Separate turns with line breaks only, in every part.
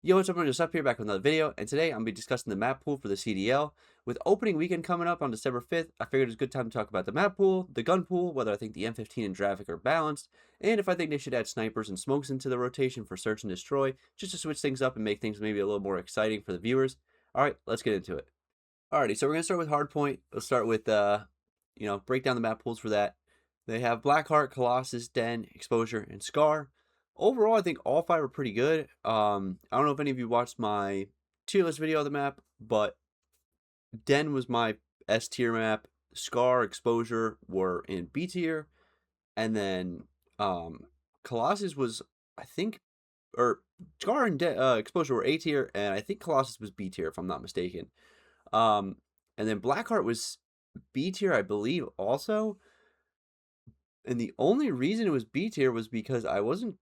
Yo, what's up, everyone? Just up here back with another video, and today I'm going to be discussing the map pool for the CDL. With opening weekend coming up on December 5th, I figured it was a good time to talk about the map pool, the gun pool, whether I think the M15 and Dravik are balanced, and if I think they should add snipers and smokes into the rotation for search and destroy, just to switch things up and make things maybe a little more exciting for the viewers. Alright, let's get into it. Alrighty, so we're going to start with Hardpoint. Let's start with, break down the map pools for that. They have Blackheart, Colossus, Den, Exposure, and Scar. Overall, I think all five are pretty good. I don't know if any of you watched my tier list video of the map, but Den was my S tier map. Scar, Exposure were in B tier, and then Colossus was, I think, or Scar and Exposure were A tier, and I think Colossus was B tier if I'm not mistaken. Um, and then Blackheart was B tier, I believe, also. And the only reason it was B tier was because I wasn't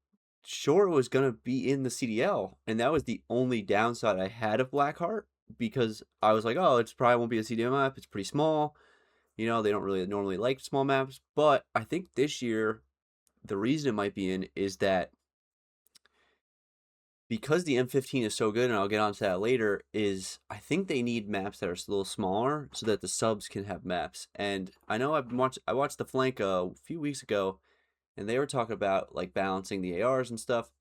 sure it was gonna be in the CDL, and that was the only downside I had of Blackheart because I was like, oh, it's probably won't be a CDL map. It's pretty small. They don't really normally like small maps, but I think this year the reason it might be in is that because the M15 is so good, and I'll get onto that later, is I think they need maps that are a little smaller so that the subs can have maps. And I know I watched the flank a few weeks ago, and they were talking about like balancing the ARs and stuff,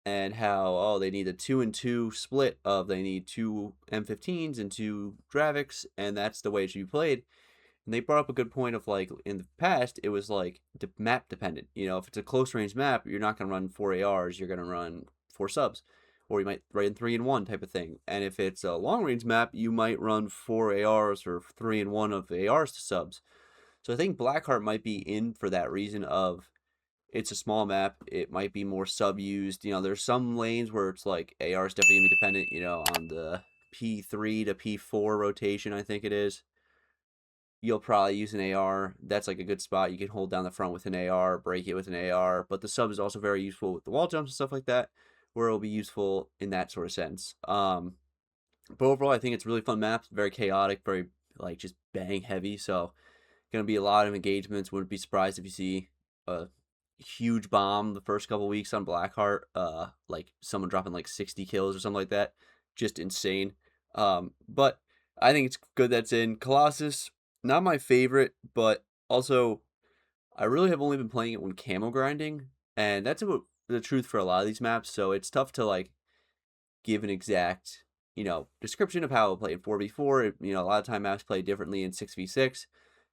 and how they need a 2-and-2 split of they need two M15s and two Draviks, and that's the way it should be played. And they brought up a good point of like in the past it was like map dependent. If it's a close range map, you're not gonna run four ARs, you're gonna run four subs, or you might run 3-and-1 type of thing. And if it's a long range map, you might run four ARs or 3-and-1 of ARs to subs. So I think Blackheart might be in for that reason of it's a small map. It might be more sub used. There's some lanes where it's like AR is definitely gonna be dependent. On the P3 to P4 rotation, I think it is. You'll probably use an AR. That's like a good spot. You can hold down the front with an AR, break it with an AR. But the sub is also very useful with the wall jumps and stuff like that, where it'll be useful in that sort of sense. But overall, I think it's a really fun map. Very chaotic, very like just bang heavy. So gonna be a lot of engagements. Wouldn't be surprised if you see a huge bomb the first couple weeks on Blackheart. Like someone dropping like 60 kills or something like that. Just insane. But I think it's good that's in. Colossus, not my favorite, but also I really have only been playing it when camo grinding, and that's about the truth for a lot of these maps. So it's tough to like give an exact description of how it'll play in 4v4. A lot of time maps play differently in 6v6.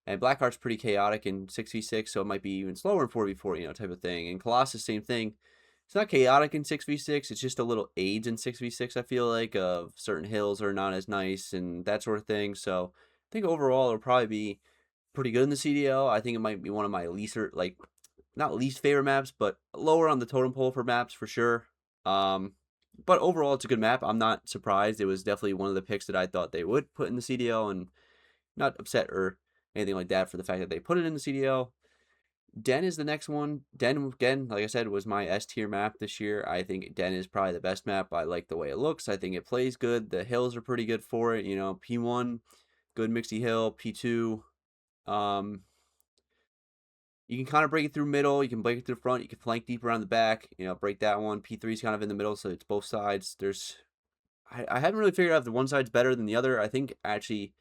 And Blackheart's pretty chaotic in 6v6, so it might be even slower in 4v4, type of thing. And Colossus, same thing. It's not chaotic in 6v6, it's just a little aids in 6v6, I feel like, of certain hills are not as nice and that sort of thing. So I think overall it'll probably be pretty good in the CDL. I think it might be one of my not least favorite maps, but lower on the totem pole for maps for sure. But overall, it's a good map. I'm not surprised. It was definitely one of the picks that I thought they would put in the CDL, and not upset or anything like that for the fact that they put it in the CDL. Den is the next one. Den, again, like I said, was my S tier map this year. I think Den is probably the best map. I like the way it looks. I think it plays good. The hills are pretty good for it. P1, good mixy hill. P2, you can kind of break it through middle. You can break it through front. You can flank deep around the back. Break that one. P3 is kind of in the middle, so it's both sides. I haven't really figured out if the one side's better than the other. I think actually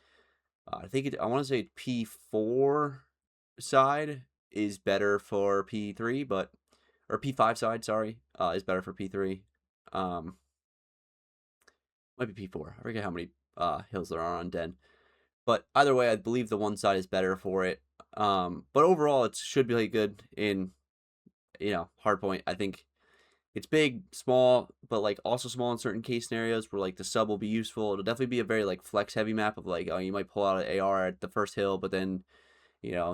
I want to say P4 side is better for P3, or P5 side, sorry, is better for P3. Might be P4. I forget how many hills there are on Den. But either way, I believe the one side is better for it. But overall, it should be good in, Hardpoint. I think it's big, small, but like also small in certain case scenarios where like the sub will be useful. It'll definitely be a very like flex heavy map of like, you might pull out an AR at the first hill, but then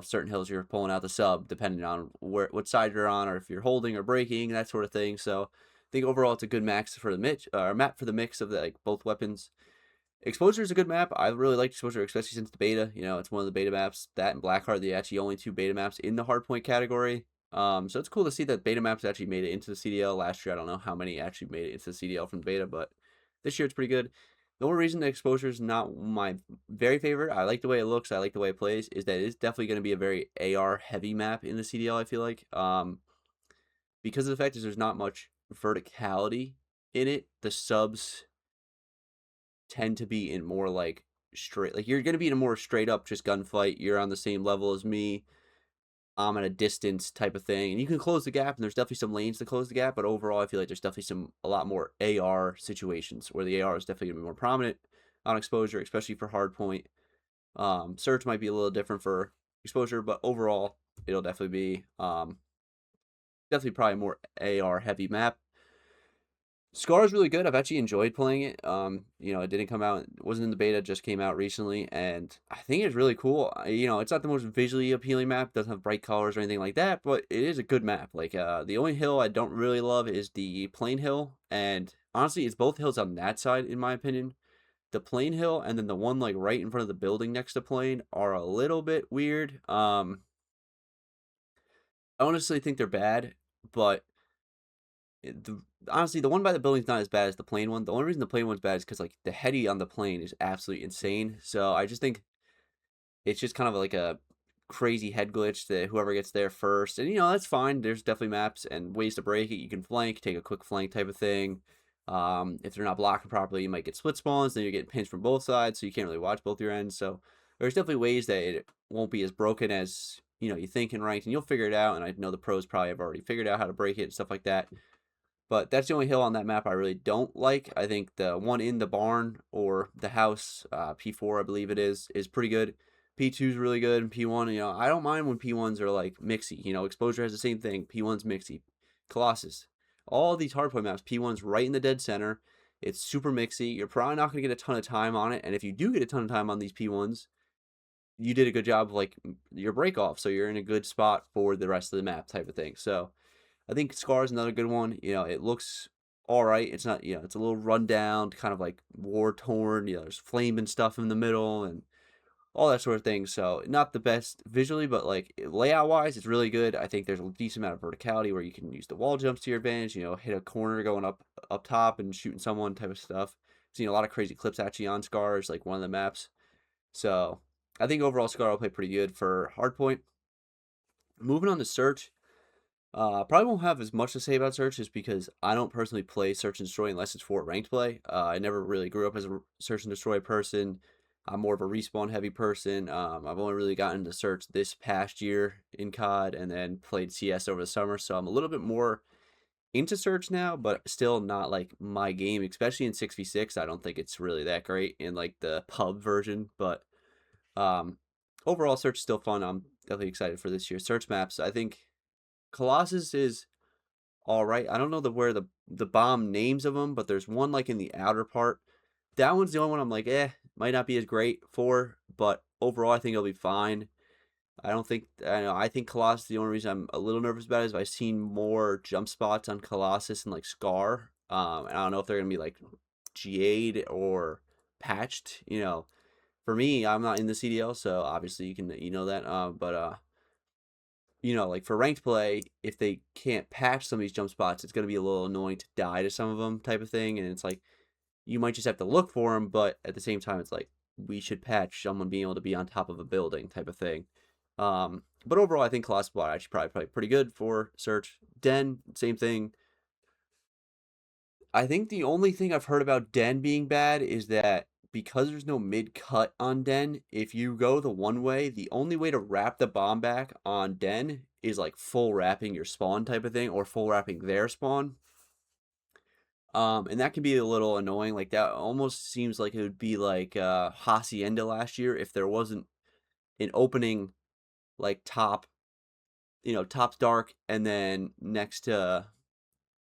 certain hills you're pulling out the sub depending on what side you're on, or if you're holding or breaking, that sort of thing. So I think overall it's a good max for the map for the mix of both weapons. Exposure is a good map. I really like Exposure, especially since the beta. It's one of the beta maps. That and Blackheart, the actually only two beta maps in the Hardpoint category. So it's cool to see that beta maps actually made it into the CDL. Last year, I don't know how many actually made it into the CDL from the beta, but this year it's pretty good. The only reason the Exposure is not my very favorite, I like the way it looks, I like the way it plays, is that it's definitely going to be a very AR heavy map in the CDL, I feel like. Because of the fact that there's not much verticality in it, the subs tend to be in more like straight, like you're gonna be in a more straight up just gunfight. You're on the same level as me. I'm at a distance type of thing, and you can close the gap. And there's definitely some lanes to close the gap, but overall, I feel like there's definitely a lot more AR situations where the AR is definitely gonna be more prominent on exposure, especially for hardpoint. Search might be a little different for exposure, but overall, it'll definitely be definitely probably more AR heavy map. Scar is really good. I've actually enjoyed playing it. It didn't come out, it wasn't in the beta, just came out recently, and I think it's really cool. It's not the most visually appealing map, doesn't have bright colors or anything like that, but it is a good map. Like, the only hill I don't really love is the plain hill, and honestly, it's both hills on that side, in my opinion. The plain hill and then the one like right in front of the building next to plain are a little bit weird. I honestly think they're bad, but honestly, the one by the building's not as bad as the plain one. The only reason the plain one's bad is because like the heady on the plain is absolutely insane. So I just think it's just kind of like a crazy head glitch that whoever gets there first, and that's fine. There's definitely maps and ways to break it. You can flank, take a quick flank type of thing. If they're not blocking properly, you might get split spawns. Then you're getting pinched from both sides, so you can't really watch both your ends. So there's definitely ways that it won't be as broken as you think in ranked, and you'll figure it out. And I know the pros probably have already figured out how to break it and stuff like that. But that's the only hill on that map I really don't like. I think the one in the barn or the house, P4 I believe it is pretty good. P2 is really good, and P1, I don't mind when P1s are like mixy. Exposure has the same thing. P1's mixy. Colossus. All these hardpoint maps, P1's right in the dead center. It's super mixy. You're probably not going to get a ton of time on it, and if you do get a ton of time on these P1s, you did a good job of like your break off, so you're in a good spot for the rest of the map type of thing. So I think Scar is another good one. It looks all right. It's not, it's a little rundown, kind of like war torn. There's flame and stuff in the middle and all that sort of thing. So not the best visually, but like layout wise, it's really good. I think there's a decent amount of verticality where you can use the wall jumps to your advantage. Hit a corner going up top and shooting someone type of stuff. Seen a lot of crazy clips actually on Scars, like one of the maps. So I think overall Scar will play pretty good for Hardpoint. Moving on to Search. Probably won't have as much to say about Search just because I don't personally play Search and Destroy unless it's for ranked play. I never really grew up as a Search and Destroy person. I'm more of a respawn heavy person. I've only really gotten into Search this past year in COD and then played CS over the summer. So I'm a little bit more into Search now, but still not like my game, especially in 6v6. I don't think it's really that great in like the pub version, but um, overall Search is still fun. I'm definitely excited for this year's Search maps. I think Colossus is all right. I don't know where the bomb names of them, but there's one like in the outer part. That one's the only one I'm like, might not be as great for, but overall I think it'll be fine. I think Colossus, the only reason I'm a little nervous about it is I've seen more jump spots on Colossus and like Scar. And I don't know if they're gonna be like GA'd or patched. For me, I'm not in the CDL, so obviously you can that. But like for ranked play, if they can't patch some of these jump spots, it's going to be a little annoying to die to some of them type of thing. And it's like, you might just have to look for them, but at the same time, it's like, we should patch someone being able to be on top of a building type of thing. But overall, I think Colossus will actually probably play pretty good for Search. Den, same thing. I think the only thing I've heard about Den being bad is that because there's no mid cut on Den, if you go the one way, the only way to wrap the bomb back on Den is like full wrapping your spawn type of thing or full wrapping their spawn. And that can be a little annoying. Like that almost seems like it would be like Hacienda last year if there wasn't an opening like top, top's dark and then next to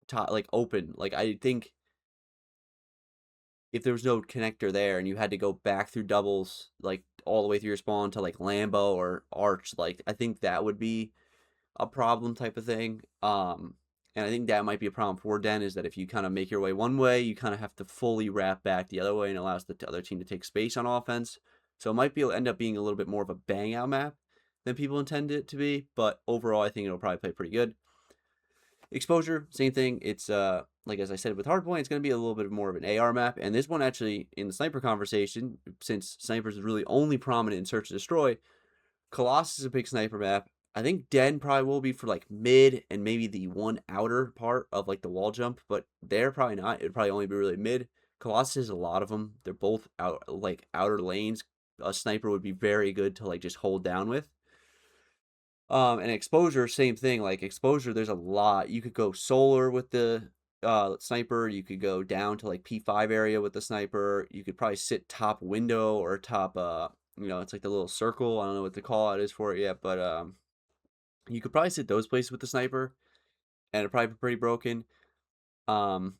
top like open. Like I think if there was no connector there and you had to go back through doubles like all the way through your spawn to like Lambo or Arch, like I think that would be a problem type of thing. And I think that might be a problem for Den is that if you kind of make your way one way, you kind of have to fully wrap back the other way and allows the other team to take space on offense. So it might end up being a little bit more of a bang out map than people intend it to be, but overall I think it'll probably play pretty good. Exposure, same thing. It's like as I said with Hardpoint, it's going to be a little bit more of an AR map. And this one actually, in the sniper conversation, since snipers is really only prominent in Search and Destroy, Colossus is a big sniper map. I think Den probably will be for like mid and maybe the one outer part of like the wall jump, but they're probably not. It'd probably only be really mid. Colossus has a lot of them. They're both out like outer lanes. A sniper would be very good to like just hold down with. And exposure, same thing. Like exposure, there's a lot. You could go solar with the sniper. You could go down to like P5 area with the sniper. You could probably sit top window or top it's like the little circle. I don't know what the call out is for it yet, but you could probably sit those places with the sniper, and it'd probably be pretty broken. Um,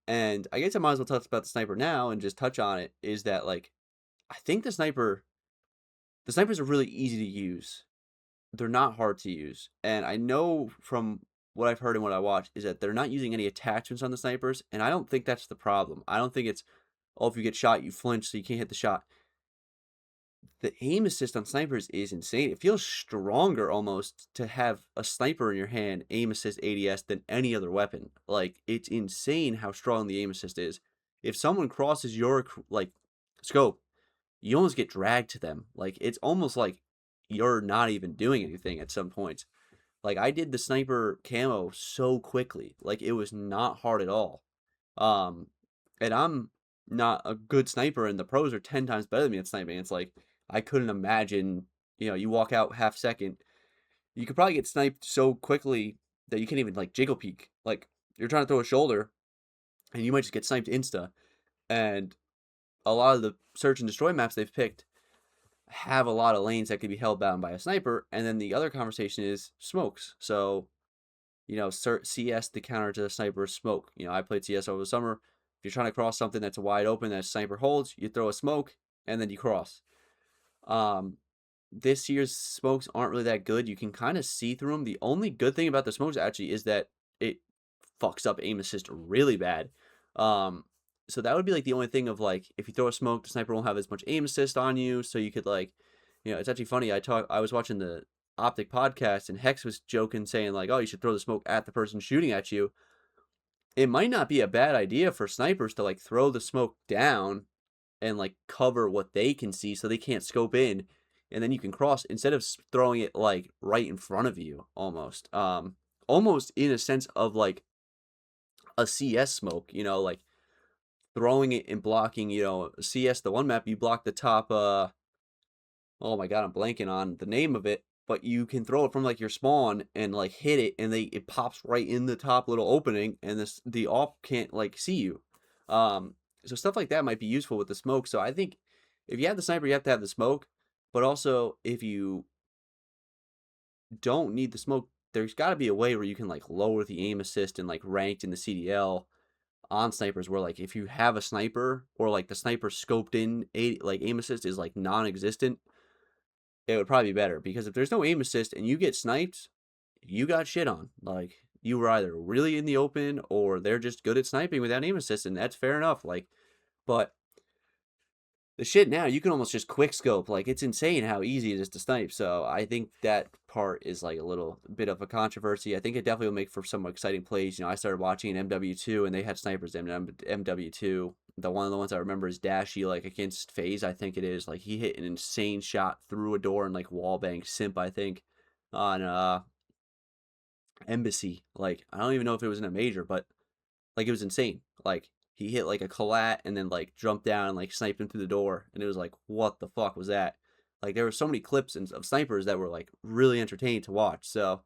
and I guess I might as well talk about the sniper now and just touch on it. Is that like I think the snipers are really easy to use. They're not hard to use, and I know from what I've heard and what I watch is that they're not using any attachments on the snipers, and I don't think that's the problem. I don't think it's oh if you get shot you flinch so you can't hit the shot. The aim assist on snipers is insane. It feels stronger almost to have a sniper in your hand, aim assist ADS, than any other weapon. Like, it's insane how strong the aim assist is. If someone crosses your like scope, you almost get dragged to them. Like, it's almost like you're not even doing anything at some points. Like, I did the sniper camo so quickly. Like, it was not hard at all. Um, and I'm not a good sniper, and the pros are 10 times better than me at sniping. It's like I couldn't imagine, you walk out half second, you could probably get sniped so quickly that you can't even like jiggle peek. Like you're trying to throw a shoulder, and you might just get sniped insta. And a lot of the search and destroy maps they've picked have a lot of lanes that could be held down by a sniper. And then the other conversation is smokes. So CS the counter to the sniper smoke. I played CS over the summer. If you're trying to cross something that's wide open that a sniper holds, you throw a smoke and then you cross. This year's smokes aren't really that good. You can kind of see through them. The only good thing about the smokes actually is that it fucks up aim assist really bad. So that would be like the only thing of like if you throw a smoke, the sniper won't have as much aim assist on you. So you could like, it's actually funny. I was watching the Optic podcast and Hex was joking saying like, oh, you should throw the smoke at the person shooting at you. It might not be a bad idea for snipers to like throw the smoke down and like cover what they can see so they can't scope in, and then you can cross instead of throwing it like right in front of you almost in a sense of like a CS smoke, like throwing it and blocking, CS the one map you block the top oh my god, I'm blanking on the name of it, but you can throw it from like your spawn and like hit it, and it pops right in the top little opening, and the op can't like see you. So stuff like that might be useful with the smoke. So I think if you have the sniper, you have to have the smoke, but also if you don't need the smoke, there's got to be a way where you can like lower the aim assist and like ranked in the CDL on snipers where like if you have a sniper or like the sniper scoped in like aim assist is like non-existent, it would probably be better because if there's no aim assist and you get sniped, you got shit on. Like you were either really in the open or they're just good at sniping without aim assist, and that's fair enough. Like, but the shit now you can almost just quick scope. Like it's insane how easy it is to snipe. So I think that part is like a little bit of a controversy. I think it definitely will make for some exciting plays. I started watching MW2 and they had snipers in MW2. One of the ones I remember is Dashy, like against FaZe, I think it is. Like he hit an insane shot through a door and like wallbang simp, I think, on Embassy. Like I don't even know if it was in a major, but like it was insane. Like he hit like a collat and then like jumped down and like sniped him through the door, and it was like, what the fuck was that? Like there were so many clips of snipers that were like really entertaining to watch. So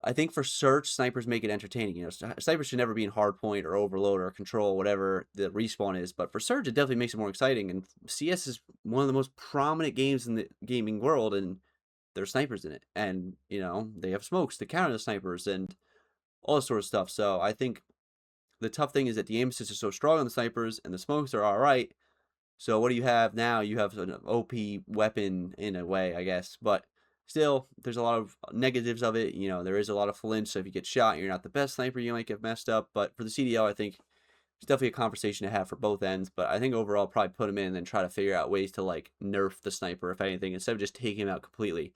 I think for search, snipers make it entertaining. Snipers should never be in hardpoint or overload or control, whatever the respawn is. But for search, it definitely makes it more exciting. And CS is one of the most prominent games in the gaming world, and there's snipers in it. And they have smokes to counter the snipers and all this sort of stuff. So I think the tough thing is that the aim assist is so strong on the snipers and the smokes are all right. So what do you have now? You have an OP weapon in a way, I guess. But still, there's a lot of negatives of it. There is a lot of flinch. So if you get shot, you're not the best sniper. You might get messed up. But for the CDL, I think it's definitely a conversation to have for both ends. But I think overall, probably put him in and then try to figure out ways to like nerf the sniper, if anything, instead of just taking him out completely.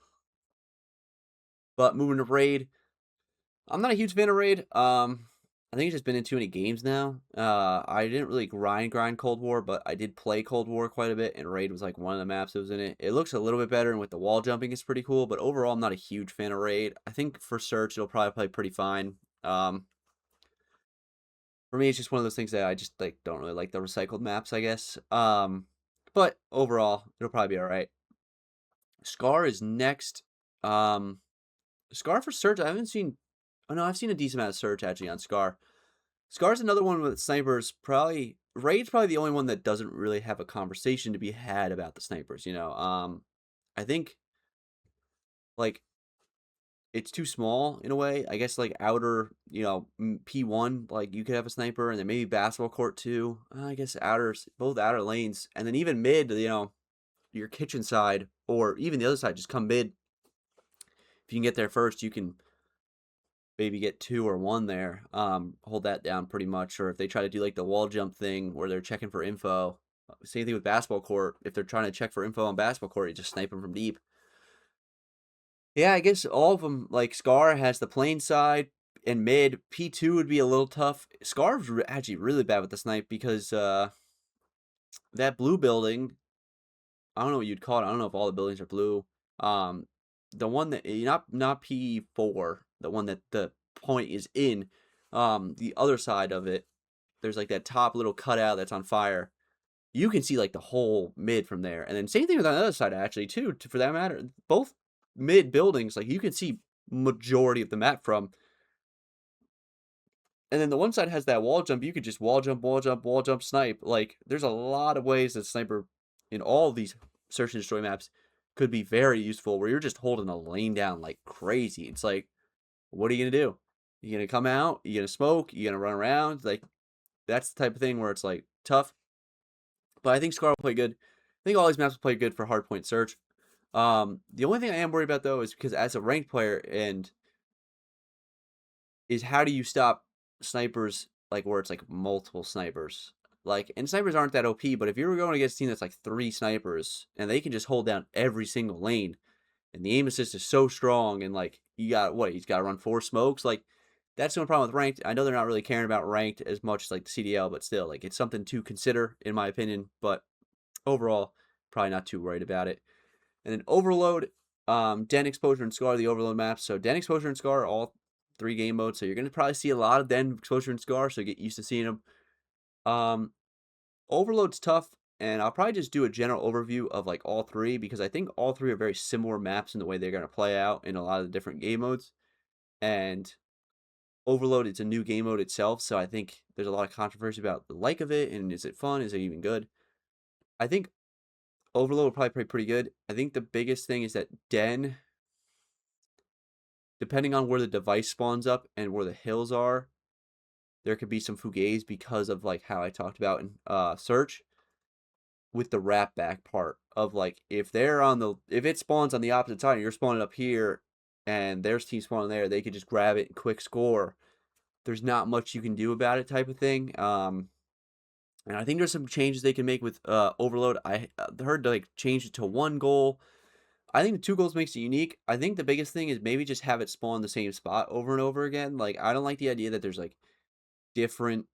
But moving to raid, I'm not a huge fan of raid. I think it's just been in too many games now. I didn't really grind Cold War, but I did play Cold War quite a bit, and Raid was like one of the maps that was in it. It looks a little bit better, and with the wall jumping, it's pretty cool. But overall, I'm not a huge fan of Raid. I think for Search, it'll probably play pretty fine. For me, it's just one of those things that I just like don't really like the recycled maps, I guess. But overall, it'll probably be all right. Scar is next. Um, Scar for Search, I haven't seen. Oh no, I've seen a decent amount of Search actually on Scar. Scar's another one with snipers. Probably Raid's probably the only one that doesn't really have a conversation to be had about the snipers. I think like it's too small in a way. I guess like outer, P1, like you could have a sniper, and then maybe basketball court too. I guess outers, both outer lanes, and then even mid. Your kitchen side or even the other side, just come mid. If you can get there first, you can maybe get two or one there. Hold that down pretty much. Or if they try to do like the wall jump thing where they're checking for info, same thing with basketball court. If they're trying to check for info on basketball court, you just snipe them from deep. Yeah, I guess all of them, like Scar has the plain side and mid. P2 would be a little tough. Scar's actually really bad with the snipe because that blue building, I don't know what you'd call it. I don't know if all the buildings are blue. Um, the one that not P4, the one that the point is in. The other side of it, there's like that top little cutout that's on fire. You can see like the whole mid from there, and then same thing with on the other side actually too. For that matter, both mid buildings, like you can see majority of the map from. And then the one side has that wall jump. You could just wall jump, wall jump, wall jump, snipe. Like there's a lot of ways that sniper in all of these search and destroy maps could be very useful. Where you're just holding a lane down like crazy. It's like, what are you gonna do? You gonna come out? You gonna smoke? You gonna run around? Like that's the type of thing where it's like tough. But I think Scar will play good. I think all these maps will play good for hardpoint search. The only thing I am worried about though is because as a ranked player and is how do you stop snipers like where it's like multiple snipers? Like, and snipers aren't that OP, but if you were going against a team that's like three snipers and they can just hold down every single lane, and the aim assist is so strong, and like you got what he's got to run four smokes, like that's no problem with ranked. I know they're not really caring about ranked as much as like the CDL, but still, like it's something to consider in my opinion. But overall, probably not too worried about it. And then Overload, Den Exposure and Scar, the Overload maps. So Den Exposure and Scar are all three game modes. So you're going to probably see a lot of Den Exposure and Scar, so get used to seeing them. Overload's tough, and I'll probably just do a general overview of like all three because I think all three are very similar maps in the way they're going to play out in a lot of the different game modes. And Overload, it's a new game mode itself, so I think there's a lot of controversy about the like of it, and is it fun? Is it even good? I think Overload will probably play pretty good. I think the biggest thing is that Den, depending on where the device spawns up and where the hills are, there could be some fugazi because of like how I talked about in search with the wrap back part of like if it spawns on the opposite side and you're spawning up here and there's team spawning there, they could just grab it and quick score. There's not much you can do about it type of thing. And I think there's some changes they can make with Overload. I heard to like change it to one goal. I think the two goals makes it unique. I think the biggest thing is maybe just have it spawn the same spot over and over again. Like I don't like the idea that there's like different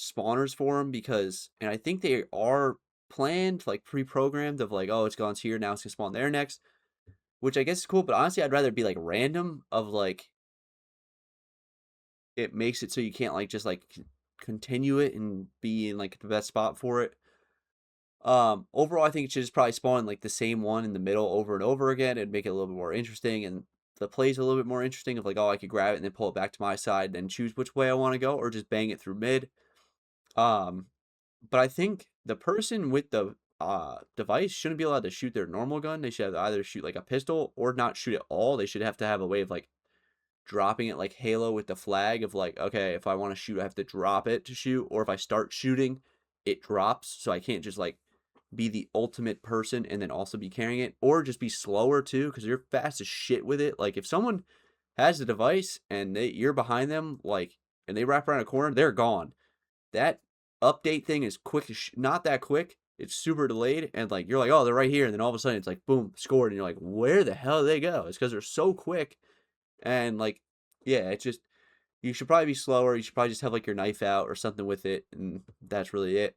spawners for them and I think they are planned, like pre-programmed of like, oh, it's gone here, now it's gonna spawn there next, which I guess is cool. But honestly, I'd rather be like random of like it makes it so you can't like just like continue it and be in like the best spot for it. Overall, I think it should just probably spawn like the same one in the middle over and over again and make it a little bit more interesting. And the plays a little bit more interesting of like, oh, I could grab it and then pull it back to my side and choose which way I want to go, or just bang it through mid. But I think the person with the device shouldn't be allowed to shoot their normal gun. They should have to either shoot like a pistol or not shoot at all. They should have to have a way of like dropping it like Halo with the flag of like, okay, if I want to shoot, I have to drop it to shoot, or if I start shooting, it drops. So I can't just like be the ultimate person and then also be carrying it, or just be slower too, because you're fast as shit with it. Like if someone has the device and you're behind them, like, and they wrap around a corner, they're gone. That update thing is quick, not that quick. It's super delayed, and like you're like, oh, they're right here, and then all of a sudden it's like, boom, scored, and you're like, where the hell did they go? It's because they're so quick, and like, yeah, it's just You should probably be slower. You should probably just have like your knife out or something with it, and that's really it.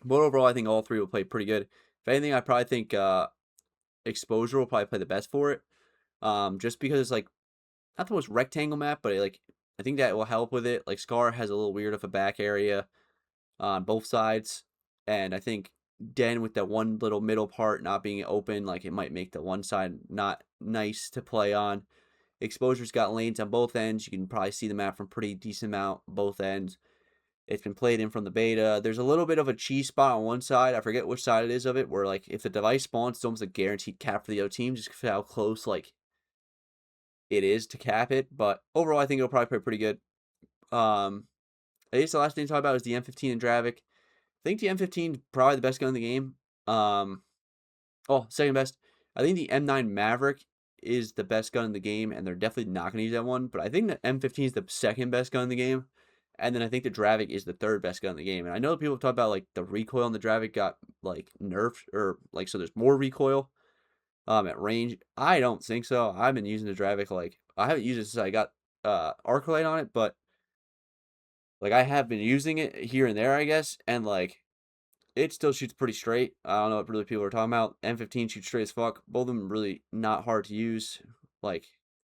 But overall, I think all three will play pretty good. If anything, I probably think exposure will probably play the best for it. Just because it's like not the most rectangle map, but like I think that will help with it. Like Scar has a little weird of a back area on both sides, and I think Den with that one little middle part not being open, like it might make the one side not nice to play on. Exposure's got lanes on both ends. You can probably see the map from pretty decent amount both ends. It's been played in from the beta. There's a little bit of a cheese spot on one side. I forget which side it is of it, where like if the device spawns, it's almost a guaranteed cap for the other team, just for how close like it is to cap it. But overall, I think it'll probably play pretty good. I guess the last thing to talk about is the M15 and Dravik. I think the M15 is probably the best gun in the game. Second best. I think the M9 Maverick is the best gun in the game, and they're definitely not going to use that one. But I think the M15 is the second best gun in the game, and then I think the Dravik is the third best gun in the game. And I know that people talk about like the recoil on the Dravik got like nerfed, or like so there's more recoil at range. I don't think so. I've been using the Dravik like I haven't used it since I got Arclight on it, but like I have been using it here and there, I guess, and like it still shoots pretty straight. I don't know what really people are talking about. M15 shoots straight as fuck. Both of them really not hard to use. Like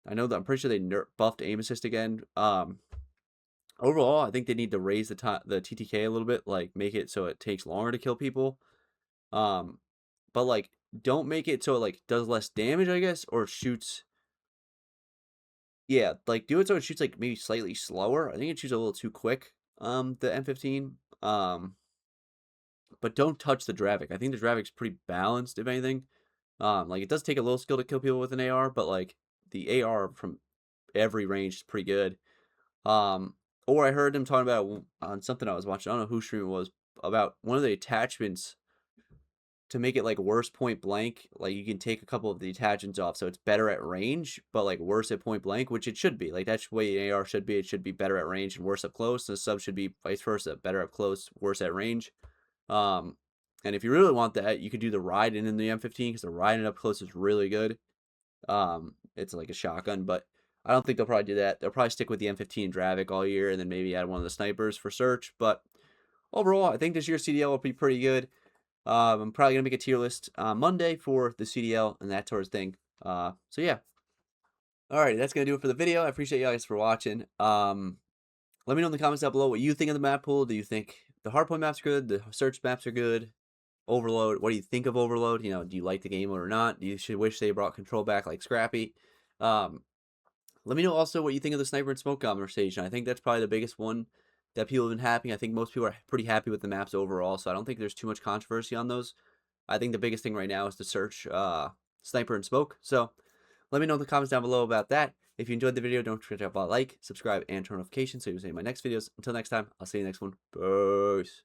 I know that I'm pretty sure they buffed aim assist again. Overall, I think they need to raise the TTK a little bit, like make it so it takes longer to kill people. But like don't make it so it like does less damage, I guess, or shoots. Yeah, like do it so it shoots like maybe slightly slower. I think it shoots a little too quick. The M15. But don't touch the Dravik. I think the Dravik's pretty balanced, if anything. Like it does take a little skill to kill people with an AR, but like the AR from every range is pretty good. Or I heard him talking about on something I was watching. I don't know whose stream it was, about one of the attachments to make it like worse point blank. Like you can take a couple of the attachments off, so it's better at range, but like worse at point blank, which it should be. Like that's the way an AR should be. It should be better at range and worse up close. The sub should be vice versa, better up close, worse at range. And if you really want that, you could do the riding in the M15 because the riding up close is really good. It's like a shotgun, but I don't think they'll probably do that. They'll probably stick with the M15 Dravik all year and then maybe add one of the snipers for search. But overall, I think this year's CDL will be pretty good. I'm probably going to make a tier list on Monday for the CDL and that sort of thing. So yeah. Alright, that's going to do it for the video. I appreciate you guys for watching. Let me know in the comments down below what you think of the map pool. Do you think the Hardpoint maps are good? The search maps are good? Overload, what do you think of Overload? You know, do you like the game mode or not? Do you should wish they brought control back like Scrappy? Let me know also what you think of the sniper and smoke conversation. I think that's probably the biggest one that people have been happy. I think most people are pretty happy with the maps overall, so I don't think there's too much controversy on those. I think the biggest thing right now is to search sniper and smoke. So let me know in the comments down below about that. If you enjoyed the video, don't forget to like, subscribe, and turn notifications so you can see my next videos. Until next time, I'll see you next one. Peace.